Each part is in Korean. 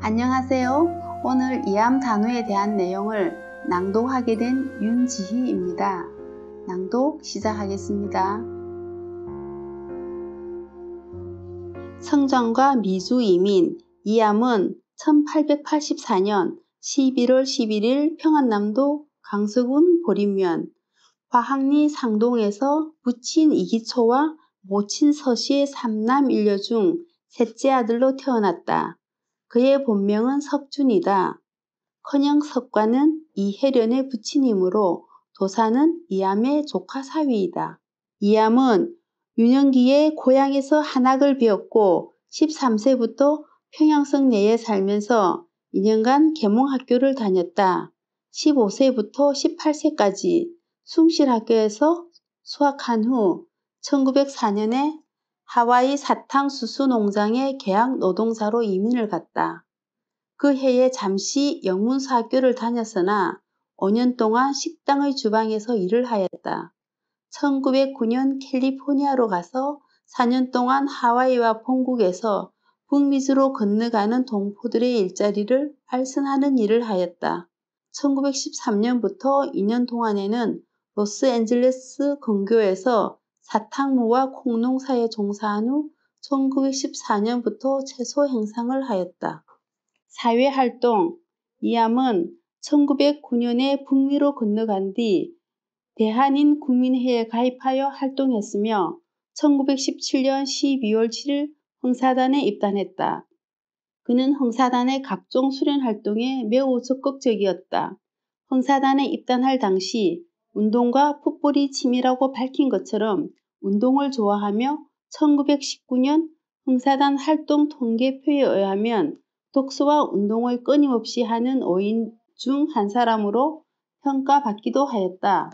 안녕하세요. 오늘 이암 단어에 대한 내용을 낭독하게 된 윤지희입니다. 낭독 시작하겠습니다. 성전과 미주 이민 이암은 1884년 11월 11일 평안남도 강서군 보림면 화학리 상동에서 부친 이기초와 모친 서씨의 3남 1녀 중 셋째 아들로 태어났다. 그의 본명은 석준이다. 커녕 석과는 이혜련의 부친이므로 도사는 이암의 조카 사위이다. 이암은 유년기에 고향에서 한학을 배웠고 13세부터 평양성 내에 살면서 2년간 계몽학교를 다녔다. 15세부터 18세까지 숭실학교에서 수학한 후 1904년에 하와이 사탕수수 농장의 계약 노동자로 이민을 갔다. 그 해에 잠시 영문사 학교를 다녔으나 5년 동안 식당의 주방에서 일을 하였다. 1909년 캘리포니아로 가서 4년 동안 하와이와 본국에서 북미주로 건너가는 동포들의 일자리를 알선하는 일을 하였다. 1913년부터 2년 동안에는 로스앤젤레스 근교에서 사탕무와 콩농사에 종사한 후 1914년부터 채소 행상을 하였다. 사회활동 이암은 1909년에 북미로 건너간 뒤 대한인국민회에 가입하여 활동했으며 1917년 12월 7일 흥사단에 입단했다. 그는 흥사단의 각종 수련활동에 매우 적극적이었다. 흥사단에 입단할 당시 운동과 풋볼이 취미라고 밝힌 것처럼 운동을 좋아하며 1919년 흥사단 활동 통계표에 의하면 독서와 운동을 끊임없이 하는 5인 중 한 사람으로 평가받기도 하였다.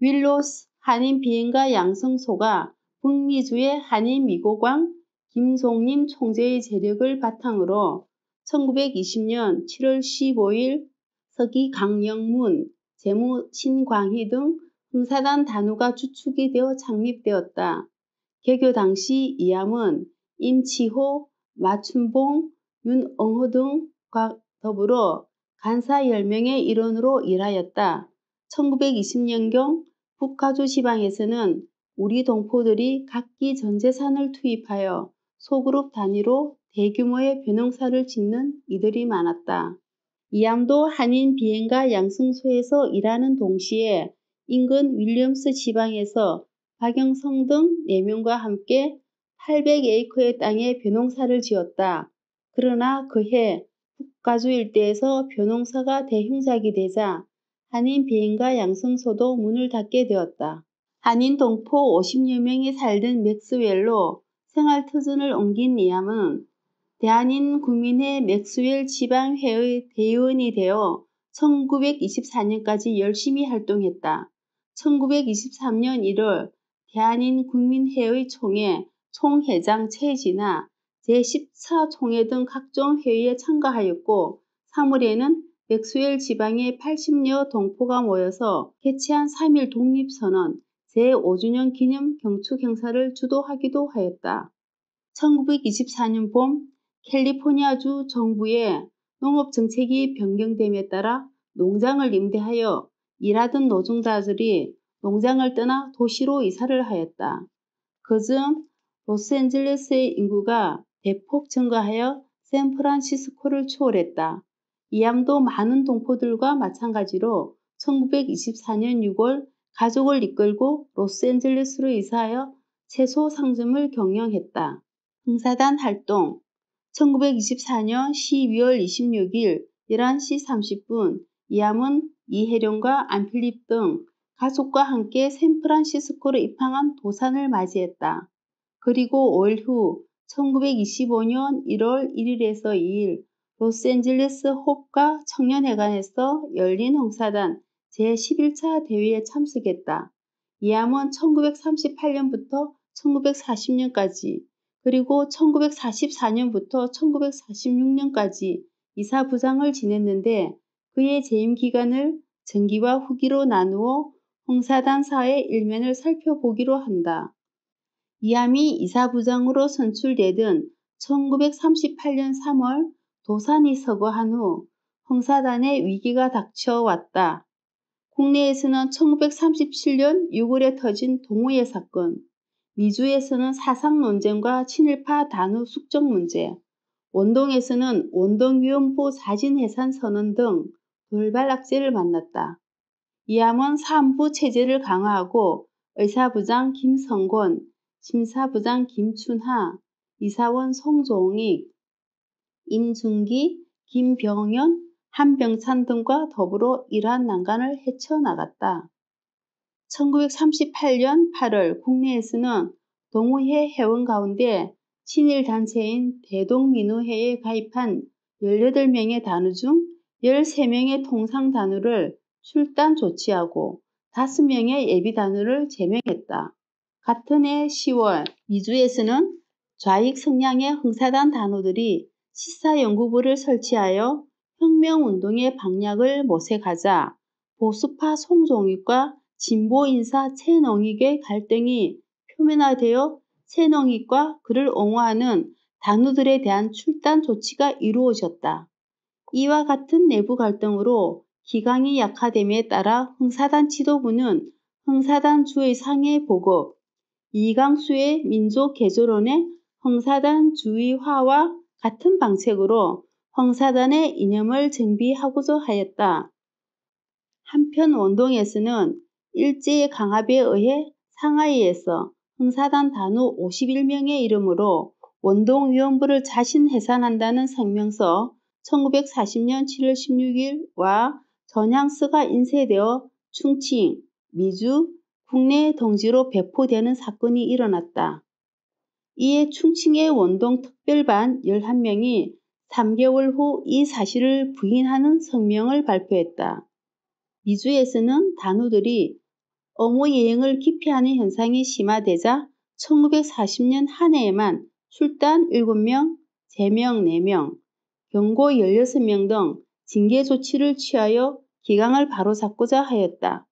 윌로스 한인 비행가 양성소가 북미주의 한인 미고광 김송림 총재의 재력을 바탕으로 1920년 7월 15일 서기 강영문, 재무 신광희 등 흥사단 단우가 주축이 되어 창립되었다. 개교 당시 이암은 임치호, 마춘봉, 윤엉호 등과 더불어 간사 10명의 일원으로 일하였다. 1920년경 북가주 지방에서는 우리 동포들이 각기 전 재산을 투입하여 소그룹 단위로 대규모의 벼농사를 짓는 이들이 많았다. 이암도 한인 비행가 양승소에서 일하는 동시에 인근 윌리엄스 지방에서 박영성 등 4명과 함께 800에이커의 땅에 벼농사를 지었다. 그러나 그해 북가주 일대에서 벼농사가 대흉작이 되자 한인 비행가 양성소도 문을 닫게 되었다. 한인 동포 50여 명이 살던 맥스웰로 생활터전을 옮긴 이암은 대한인국민회 맥스웰 지방회의 대의원이 되어 1924년까지 열심히 활동했다. 1923년 1월 대한인국민회의 총회 총회장 체지나 제14 총회 등 각종 회의에 참가하였고 3월에는 맥스웰 지방의 80여 동포가 모여서 개최한 3.1 독립선언 제5주년 기념 경축 행사를 주도하기도 하였다. 1924년 봄 캘리포니아주 정부의 농업정책이 변경됨에 따라 농장을 임대하여 일하던 노동자들이 농장을 떠나 도시로 이사를 하였다. 그중 로스앤젤레스의 인구가 대폭 증가하여 샌프란시스코를 초월했다. 이암도 많은 동포들과 마찬가지로 1924년 6월 가족을 이끌고 로스앤젤레스로 이사하여 채소 상점을 경영했다. 흥사단 활동 1924년 12월 26일 11시 30분 이암은 이혜련과 안필립 등 가족과 함께 샌프란시스코로 입항한 도산을 맞이했다. 그리고 5일 후 1925년 1월 1일에서 2일 로스앤젤레스 홉가 청년회관에서 열린 흥사단 제11차 대회에 참석했다. 이암은 1938년부터 1940년까지 그리고 1944년부터 1946년까지 이사부장을 지냈는데 그의 재임 기간을 전기와 후기로 나누어 흥사단사의 일면을 살펴보기로 한다. 이암이 이사부장으로 선출되던 1938년 3월 도산이 서거한 후 흥사단의 위기가 닥쳐왔다. 국내에서는 1937년 6월에 터진 동우회 사건, 미주에서는 사상 논쟁과 친일파 단우 숙적 문제, 원동에서는 원동위원부 사진해산 선언 등 돌발 악재를 만났다. 이함은 사안부 체제를 강화하고 의사부장 김성곤, 심사부장 김춘하, 이사원 송종익, 임준기, 김병현, 한병찬 등과 더불어 이러한 난관을 헤쳐나갔다. 1938년 8월 국내에서는 동우회 회원 가운데 친일단체인 대동민우회에 가입한 18명의 단우 중 13명의 통상단우를 출단 조치하고 5명의 예비단우를 제명했다. 같은 해 10월 미주에서는 좌익 성향의 흥사단 단우들이 시사연구부를 설치하여 혁명운동의 방향을 모색하자 보수파 송종익과 진보 인사 최농익의 갈등이 표면화되어 최농익과 그를 옹호하는 단우들에 대한 출단 조치가 이루어졌다. 이와 같은 내부 갈등으로 기강이 약화됨에 따라 흥사단 지도부는 흥사단 주의 상해 보급, 이강수의 민족 개조론의 흥사단 주의화와 같은 방책으로 흥사단의 이념을 정비하고자 하였다. 한편 원동에서는 일제의 강압에 의해 상하이에서 흥사단 단우 51명의 이름으로 원동위원부를 자신 해산한다는 성명서 1940년 7월 16일과 전향서가 인쇄되어 충칭, 미주, 국내 동지로 배포되는 사건이 일어났다. 이에 충칭의 원동 특별반 11명이 3개월 후 이 사실을 부인하는 성명을 발표했다. 미주에서는 단우들이 어무예행을 기피하는 현상이 심화되자 1940년 한 해에만 출단 7명, 제명 4명, 경고 16명 등 징계 조치를 취하여 기강을 바로잡고자 하였다.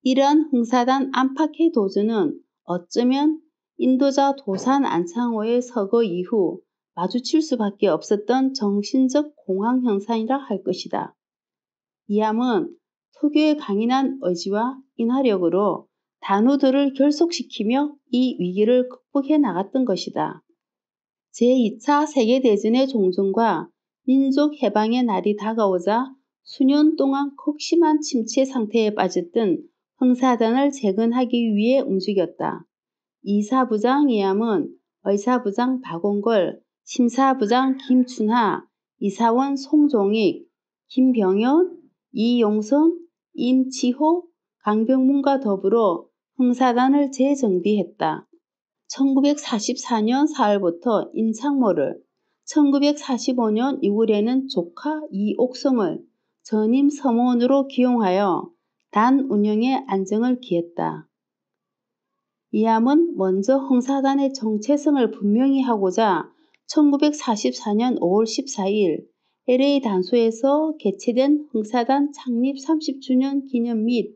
이러한 흥사단 안팎의 도전은 어쩌면 인도자 도산 안창호의 서거 이후 마주칠 수밖에 없었던 정신적 공황 현상이라 할 것이다. 이함은 토교의 강인한 의지와 인화력으로 단우들을 결속시키며 이 위기를 극복해 나갔던 것이다. 제2차 세계대전의 종전과 민족 해방의 날이 다가오자 수년 동안 극심한 침체 상태에 빠졌던 흥사단을 재건하기 위해 움직였다. 이사부장 이함은 의사부장 박원걸, 심사부장 김춘하, 이사원 송종익, 김병현, 이용선, 임치호, 강병문과 더불어 흥사단을 재정비했다. 1944년 4월부터 임창모를, 1945년 6월에는 조카 이옥성을 전임 서무원으로 기용하여 단 운영에 안정을 기했다. 이함은 먼저 흥사단의 정체성을 분명히 하고자 1944년 5월 14일 LA 단소에서 개최된 흥사단 창립 30주년 기념 및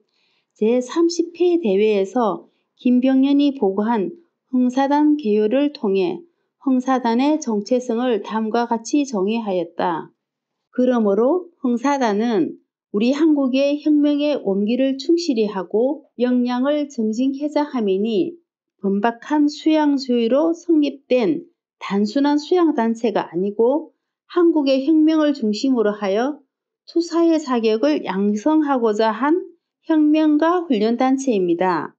제30회 대회에서 김병현이 보고한 흥사단 개요를 통해 흥사단의 정체성을 다음과 같이 정의하였다. 그러므로 흥사단은 우리 한국의 혁명의 원기를 충실히 하고 역량을 정진케자 함이니 번박한 수양주의로 성립된 단순한 수양단체가 아니고 한국의 혁명을 중심으로 하여 투사의 자격을 양성하고자 한 혁명가 훈련단체입니다.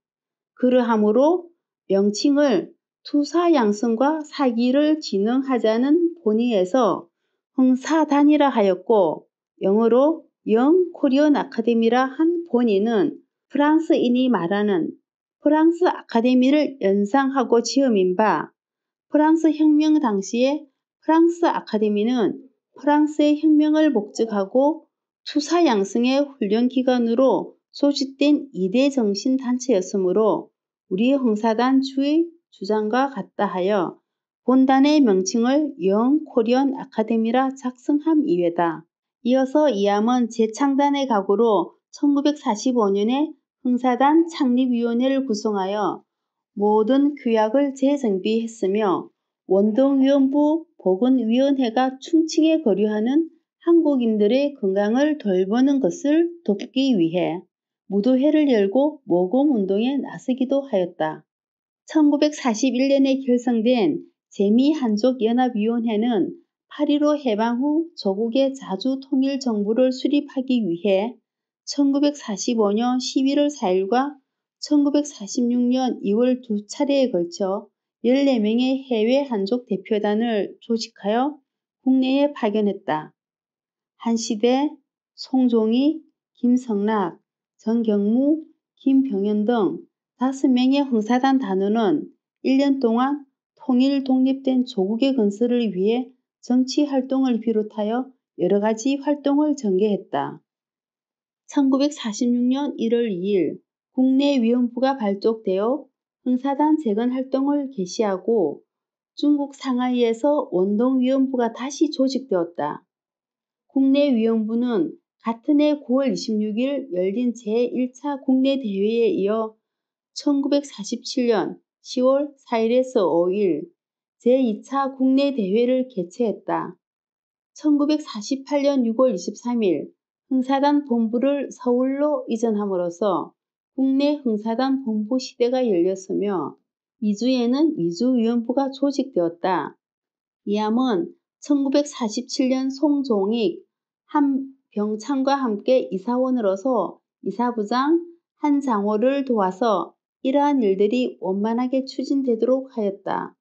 그러하므로 명칭을 투사양성과 사기를 진흥하자는 본의에서 흥사단이라 하였고 영어로 영 코리언 아카데미라 한 본의는 프랑스인이 말하는 프랑스 아카데미를 연상하고 지음인 바 프랑스 혁명 당시에 프랑스 아카데미는 프랑스의 혁명을 목적하고 투사 양성의 훈련기관으로 소집된 2대 정신단체였으므로 우리 흥사단 주의 주장과 같다 하여 본단의 명칭을 영 코리언 아카데미라 작성함 이외다. 이어서 이함은 재창단의 각오로 1945년에 흥사단 창립위원회를 구성하여 모든 규약을 재정비했으며 원동위원부 보건위원회가 충칭에 거류하는 한국인들의 건강을 돌보는 것을 돕기 위해 무도회를 열고 모금운동에 나서기도 하였다. 1941년에 결성된 재미한족연합위원회는 8.15 해방 후 조국의 자주통일정부를 수립하기 위해 1945년 11월 4일과 1946년 2월 두 차례에 걸쳐 14명의 해외 한족 대표단을 조직하여 국내에 파견했다. 한시대, 송종익, 김성락, 정경무, 김병현 등 5명의 흥사단 단원은 1년 동안 통일 독립된 조국의 건설을 위해 정치 활동을 비롯하여 여러 가지 활동을 전개했다. 1946년 1월 2일 국내위원부가 발족되어 흥사단 재건 활동을 개시하고 중국 상하이에서 원동위원부가 다시 조직되었다. 국내위원부는 같은 해 9월 26일 열린 제1차 국내대회에 이어 1947년 10월 4일에서 5일 제2차 국내대회를 개최했다. 1948년 6월 23일 흥사단 본부를 서울로 이전함으로써 국내 흥사단 본부 시대가 열렸으며 미주에는 미주위원부가 조직되었다. 이함은 1947년 송종익, 한병창과 함께 이사원으로서 이사부장 한장호를 도와서 이러한 일들이 원만하게 추진되도록 하였다.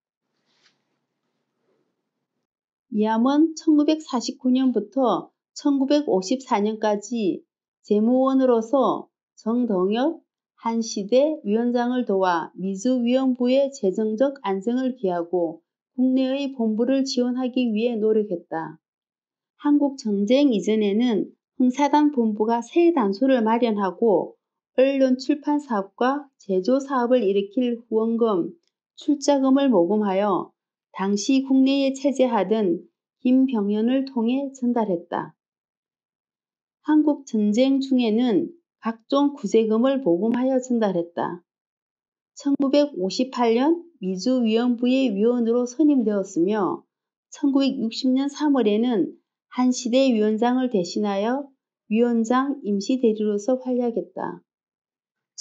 이함은 1949년부터 1954년까지 재무원으로서 정덕엽, 한시대 위원장을 도와 미주위원부의 재정적 안정을 기하고 국내의 본부를 지원하기 위해 노력했다. 한국 전쟁 이전에는 흥사단 본부가 새 단소를 마련하고 언론 출판 사업과 제조 사업을 일으킬 후원금, 출자금을 모금하여 당시 국내에 체제하던 김병현을 통해 전달했다. 한국 전쟁 중에는 각종 구제금을 모금하여 전달했다. 1958년 미주위원부의 위원으로 선임되었으며 1960년 3월에는 한시대 위원장을 대신하여 위원장 임시대리로서 활약했다.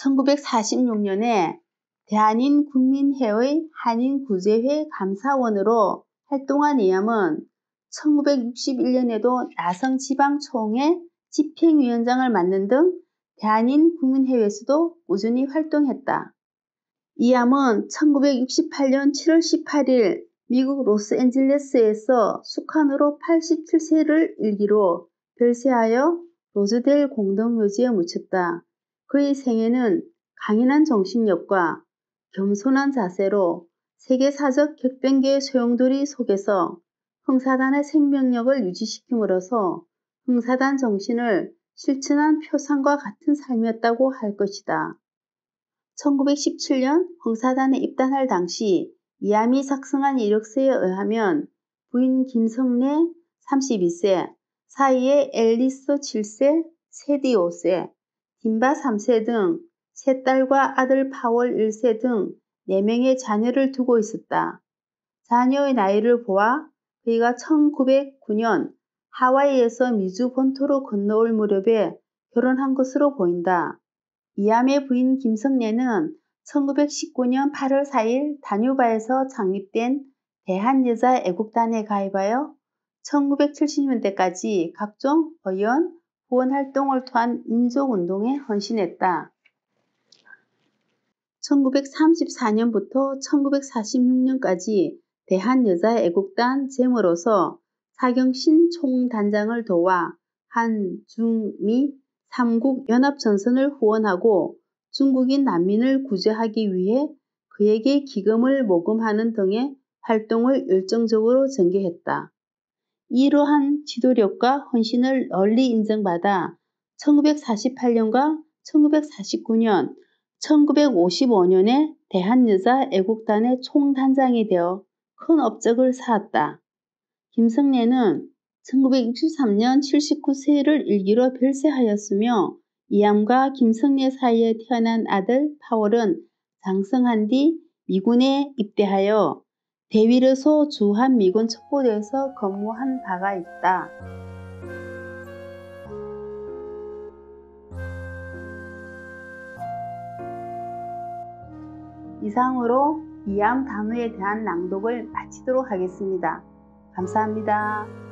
1946년에 대한인국민회의 한인구제회 감사원으로 활동한 이함은 1961년에도 나성지방총회 집행위원장을 맡는 등 대한인국민회의에서도 꾸준히 활동했다. 이함은 1968년 7월 18일 미국 로스앤젤레스에서 숙한으로 87세를 일기로 별세하여 로즈델 공동묘지에 묻혔다. 그의 생애는 강인한 정신력과 겸손한 자세로 세계사적 격변기의 소용돌이 속에서 흥사단의 생명력을 유지시킴으로써 흥사단 정신을 실천한 표상과 같은 삶이었다고 할 것이다. 1917년 흥사단에 입단할 당시 이함이 작성한 이력서에 의하면 부인 김성래 32세, 사이에 앨리스 7세, 세디 5세, 딘바 3세 등 세 딸과 아들 파월 1세 등 4명의 자녀를 두고 있었다. 자녀의 나이를 보아 그이가 1909년 하와이에서 미주 본토로 건너올 무렵에 결혼한 것으로 보인다. 이함의 부인 김성래는 1919년 8월 4일 다뉴바에서 창립된 대한여자애국단에 가입하여 1970년대까지 각종 의원, 후원 활동을 통한 민족운동에 헌신했다. 1934년부터 1946년까지 대한여자애국단 제무로서 사경신 총단장을 도와 한, 중, 미 3국 연합전선을 후원하고 중국인 난민을 구제하기 위해 그에게 기금을 모금하는 등의 활동을 열정적으로 전개했다. 이러한 지도력과 헌신을 널리 인정받아 1948년과 1949년, 1955년에 대한여자애국단의 총단장이 되어 큰 업적을 쌓았다. 김성래는 1963년 79세를 일기로 별세하였으며 이함과 김성래 사이에 태어난 아들 파월은 장성한 뒤 미군에 입대하여 데위르소 주한미군 첩보대에서 근무한 바가 있다. 이상으로 이암 단어에 대한 낭독을 마치도록 하겠습니다. 감사합니다.